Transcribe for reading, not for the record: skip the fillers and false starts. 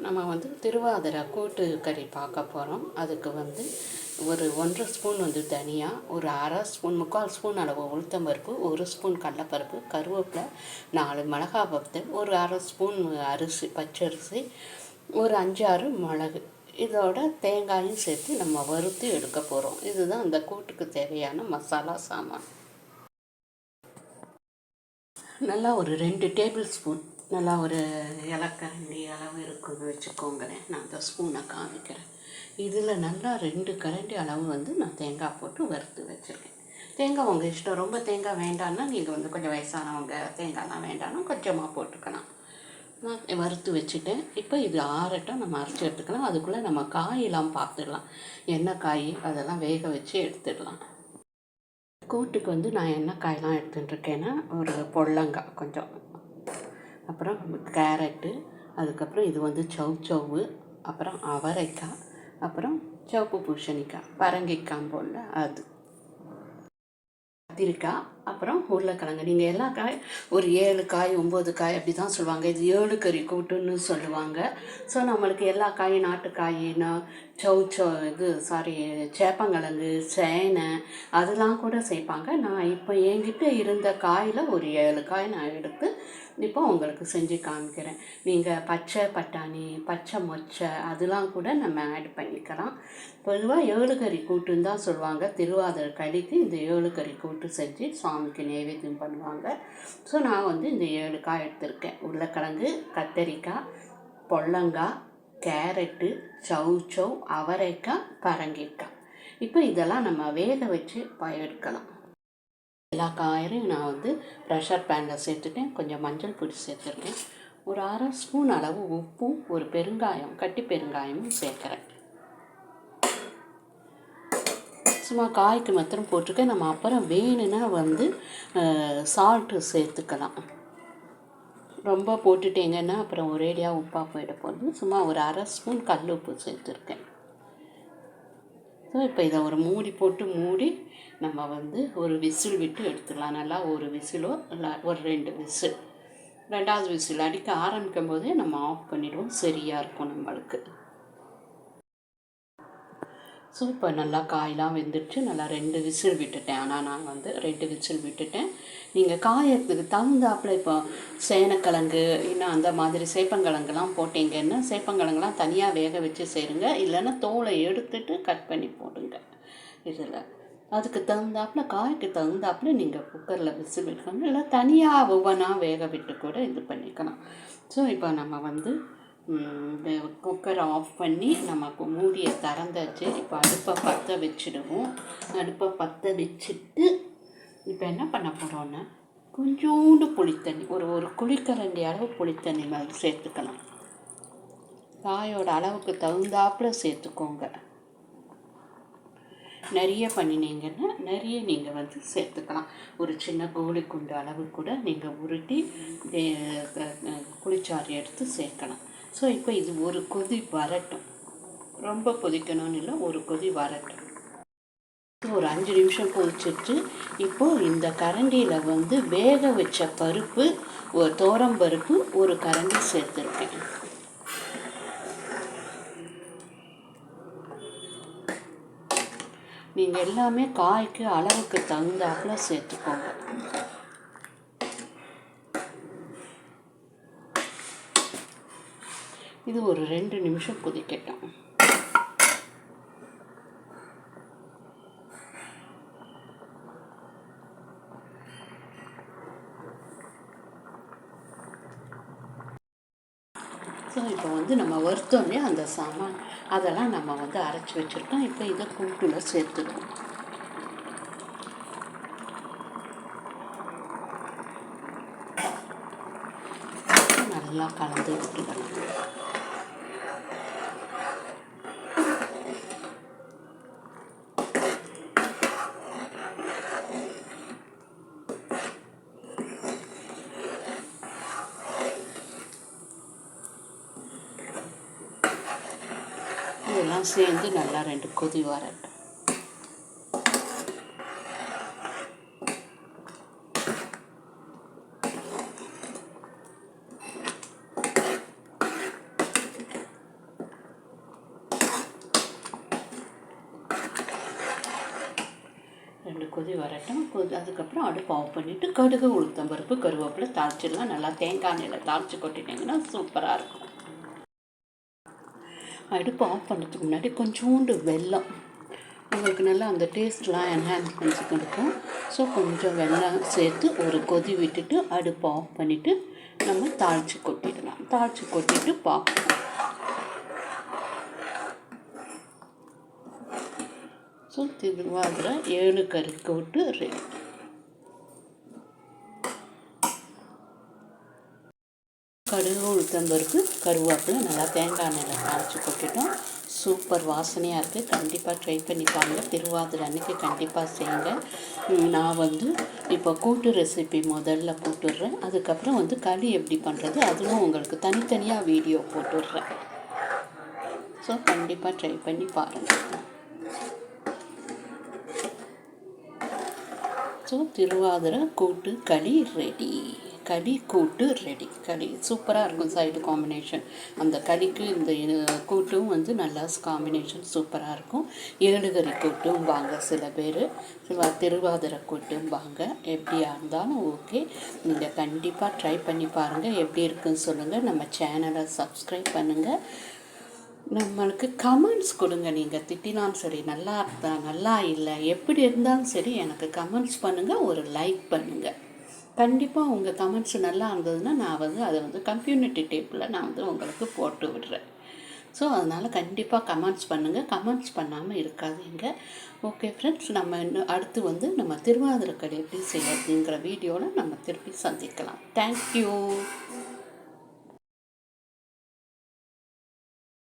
நம்ம வந்து திருவாதிரை கூட்டு கறி பார்க்க போகிறோம். அதுக்கு வந்து ஒரு 1½ ஸ்பூன் வந்து தனியா, ஒரு 1/2 ஸ்பூன் 3/4 ஸ்பூன் அளவு உளுத்தம்பருப்பு, 1 ஸ்பூன் கடலப்பருப்பு, கருவேப்பிலை, 4 மிளகாய் வத்தல், ஒரு 1/2 ஸ்பூன் அரிசி பச்சரிசி, ஒரு 5-6 மிளகு, இதோட தேங்காயும் சேர்த்து நம்ம வறுத்து எடுக்க போகிறோம். இதுதான் அந்த கூட்டுக்கு தேவையான மசாலா சாமான். நல்லா ஒரு 2 டேபிள் ஸ்பூன், நல்லா ஒரு இலக்கரண்டி அளவு இருக்குன்னு வச்சுக்கோங்களேன். நான் அந்த ஸ்பூனை காமிக்கிறேன். இதில் நல்லா 2 கரண்டி அளவு வந்து நான் தேங்காய் போட்டு வறுத்து வச்சுருக்கேன். தேங்காய் உங்கள் இஷ்டம். ரொம்ப தேங்காய் வேண்டான்னா நீங்கள் வந்து கொஞ்சம் வயசானவங்க தேங்காய்லாம் வேண்டாம்னா கொஞ்சமாக போட்டுக்கலாம். நான் வறுத்து வச்சுட்டேன். இப்போ இது ஆறட்டும், நம்ம அரைச்சி எடுத்துக்கலாம். அதுக்குள்ளே நம்ம காயெல்லாம் பார்த்துடலாம். என்ன காய் அதெல்லாம் வேக வச்சு எடுத்துடலாம். கூட்டுக்கு வந்து நான் என்ன காயெல்லாம் எடுத்துட்டுருக்கேன்னா, ஒரு பொடலங்காய் கொஞ்சம், அப்புறம் கேரட்டு, அதுக்கப்புறம் இது வந்து சௌச்சௌவு, அப்புறம் அவரைக்காய், அப்புறம் சிவப்பு பூசணிக்காய், பரங்கிக்காய் போல் அது, கத்திரிக்காய், அப்புறம் உருளைக்கிழங்கு. நீங்கள் எல்லா காய் ஒரு 7 காய் 9 காய் அப்படி தான் சொல்லுவாங்க. இது 7 கறி கூட்டுன்னு சொல்லுவாங்க. ஸோ நம்மளுக்கு எல்லா காயும் நாட்டுக்காயின்னா சேப்பங்கிழங்கு, சேனை அதெல்லாம் கூட சேர்ப்பாங்க. நான் இப்போ என்கிட்ட இருந்த காயில் ஒரு 7 காய் நான் எடுத்து இப்போ உங்களுக்கு செஞ்சு காமிக்கிறேன். நீங்கள் பச்சை பட்டாணி, பச்சை மொச்சை அதெல்லாம் கூட நம்ம ஆட் பண்ணிக்கலாம். பொதுவாக 7 கறி கூட்டுன்னு தான் சொல்லுவாங்க. திருவாதிரை கறிக்கு இந்த 7 கறி கூட்டு செஞ்சு சுவாமிக்கு நைவேத்தியம் பண்ணுவாங்க. ஸோ நான் வந்து இந்த 7 காய் எடுத்திருக்கேன். உருளைக்கிழங்கு, கத்தரிக்காய், பொடலங்காய், கேரட்டு, சௌச்சௌ, அவரைக்காய், பரங்கிக்காய். இப்போ இதெல்லாம் நம்ம வேக வச்சு எடுக்கலாம். எல்லா காயையும் நான் வந்து ப்ரெஷர் பேனில் சேர்த்துட்டேன். கொஞ்சம் மஞ்சள் பொடி சேர்த்துருக்கேன். ஒரு 1/2 ஸ்பூன் அளவு உப்பும், ஒரு பெருங்காயம், கட்டி பெருங்காயமும் சேர்க்குறேன். சும்மா காய்க்கு மாத்திரம் போட்டிருக்கேன். நம்ம அப்புறம் வேணும்னா வந்து சால்ட்டு சேர்த்துக்கலாம். ரொம்ப போட்டுட்டேங்கன்னா அப்புறம் ஒரேடியாக உப்பாக போயிட போகுது. சும்மா ஒரு 1/2 ஸ்பூன் கல் உப்பு சேர்த்துருக்கேன். ஸோ இப்போ இதை ஒரு மூடி போட்டு மூடி நம்ம வந்து ஒரு விசில் விட்டு எடுத்துடலாம். நல்லா ஒரு விசிலோ இல்லை ஒரு 2 விசில். 2வது விசில் அடிக்க ஆரம்பிக்கும் போதே நம்ம ஆஃப் பண்ணிடுவோம். சரியாக இருக்கும் நம்மளுக்கு. ஸோ இப்போ நல்லா காயெலாம் வெந்துடுச்சு. நல்லா 2 விசில் விட்டுட்டேன். ஆனால் நான் வந்து 2 விசில் விட்டுட்டேன். நீங்கள் காயத்துக்கு தகுந்தாப்பில் இப்போ சேனக்கிழங்கு இன்னும் அந்த மாதிரி சேப்பங்கிழங்குலாம் போட்டிங்கன்னா சேப்பங்கிழங்குலாம் தனியாக வேக வச்சு சேருங்க. இல்லைன்னா தோலை எடுத்துட்டு கட் பண்ணி போடுங்க. இதில் அதுக்கு தகுந்தாப்பில் காய்க்கு தகுந்தாப்பில் நீங்கள் குக்கரில் விசில் விட்டுக்கணும். இல்லை தனியாக ஒவ்வொன்றா வேக விட்டு கூட இது பண்ணிக்கலாம். ஸோ இப்போ நம்ம வந்து குக்கரை ஆஃப் பண்ணி நமக்கு மூடியை திறந்தாச்சு. இப்போ அடுப்பை பற்ற வச்சுடுவோம். அடுப்பை பற்ற வச்சுட்டு இப்போ என்ன பண்ண போகிறோன்னா, கொஞ்சோண்டு புளித்தண்ணி, ஒரு குழிக்கரண்டி அளவு புளித்தண்ணி மாதிரி சேர்த்துக்கலாம். காயோட அளவுக்கு தகுந்தாப்பில் சேர்த்துக்கோங்க. நிறைய பண்ணினீங்கன்னா நிறைய நீங்கள் வந்து சேர்த்துக்கலாம். ஒரு சின்ன கோழி குண்டு அளவு கூட நீங்கள் உருட்டி புளிச்சாறு எடுத்து சேர்க்கலாம். ஸோ இப்போ இது ஒரு கொதி வரட்டும். ரொம்ப கொதிக்கணும்னு இல்லை, ஒரு கொதி வரட்டும். ஒரு 5 நிமிஷம் கொதிச்சிட்டு இப்போது இந்த கரண்டியில் வந்து வேக வச்ச பருப்பு, ஒரு தோரம்பருப்பு ஒரு கரண்டி சேர்த்துருக்கேன். நீங்கள் எல்லாமே காய்க்கு அளவுக்கு தகுந்தாப்புல சேர்த்துக்கோங்க. இது ஒரு 2 நிமிஷம் கொதிக்கட்டும். ஸோ இப்போ வந்து நம்ம வறுத்தோடனே அந்த சாமான் அதெல்லாம் நம்ம வந்து அரைச்சி வச்சுருக்கோம். இப்போ இதை கூட்டுல சேர்த்துக்கணும். நல்லா கலந்து விட்டுக்கலாம். இதெல்லாம் சேர்ந்து நல்லா 2 கொதி வரட்டும். வரட்டும். அதுக்கப்புறம் அடுப்பு ஆஃப் பண்ணிவிட்டு கடுகு, உளுத்தம்பருப்பு, கருவேப்பிலை தாளிச்சிடலாம். நல்லா தேங்காய் எண்ணெயில் தாளித்து கொட்டிட்டிங்கன்னா சூப்பராக இருக்கும். அடுப்பு ஆஃப் பண்ணுறதுக்கு முன்னாடி கொஞ்சோண்டு வெல்லம், உங்களுக்கு நல்லா அந்த டேஸ்ட்லாம் என்ஹான்ஸ்மெண்ட்ஸ் கொடுக்கும். ஸோ கொஞ்சம் வெல்லம் சேர்த்து ஒரு கொதி விட்டுட்டு அடுப்பு ஆஃப் பண்ணிவிட்டு நம்ம தாளித்து கொட்டிடலாம். தாளித்து கொட்டிட்டு பார்ப்போம். ஸோ திருவாதிரை 7 கறிக்கூட்டு ரெடி. கடுகு, உளுத்தம்பருப்பு, கருவேப்பிலை நல்லா தேங்காய் எண்ணெயில் தாளித்து கொட்டிட்டோம். சூப்பர் வாசனையாக இருக்குது. கண்டிப்பாக ட்ரை பண்ணி பாருங்கள். திருவாதிரை அன்றைக்கி கண்டிப்பாக செய்யுங்க. நான் வந்து இப்போ கூட்டு ரெசிபி முதல்ல போட்டுடுறேன். அதுக்கப்புறம் வந்து களி எப்படி பண்ணுறது அதுவும் உங்களுக்கு தனித்தனியாக வீடியோ போட்டுடுறேன். ஸோ கண்டிப்பாக ட்ரை பண்ணி பாருங்கள். ஸோ திருவாதிரை கூட்டு களி ரெடி. களி கூட்டு ரெடி. களி சூப்பராக இருக்கும். சைடு காம்பினேஷன் அந்த களிக்கு இந்த கூட்டும் வந்து நல்லா காம்பினேஷன் சூப்பராக இருக்கும். 7 கறி கூட்டும் வாங்க சில பேர், திருவாதிரை கூட்டும் வாங்க. எப்படியா இருந்தாலும் ஓகே. நீங்கள் கண்டிப்பாக ட்ரை பண்ணி பாருங்கள். எப்படி இருக்குன்னு சொல்லுங்கள். நம்ம சேனலை சப்ஸ்கிரைப் பண்ணுங்கள். நம்மளுக்கு கமெண்ட்ஸ் கொடுங்க. நீங்கள் திட்டினாலும் சரி, நல்லா இருந்தா நல்லா இல்லை, எப்படி இருந்தாலும் சரி எனக்கு கமெண்ட்ஸ் பண்ணுங்கள். ஒரு லைக் பண்ணுங்கள். கண்டிப்பாக உங்கள் கமெண்ட்ஸ் நல்லா இருந்ததுன்னா நான் வந்து அதை வந்து கம்யூனிட்டி டேப்பில் நான் வந்து உங்களுக்கு போட்டு விடுறேன். ஸோ அதனால் கண்டிப்பாக கமெண்ட்ஸ் பண்ணுங்கள். கமெண்ட்ஸ் பண்ணாமல் இருக்காதீங்க. ஓகே ஃப்ரெண்ட்ஸ், நம்ம இன்னும் அடுத்து வந்து நம்ம திருவாதிரை களி எப்படி செய்யறதுங்கிற வீடியோவில் நம்ம திருப்பி சந்திக்கலாம். தேங்க்யூ.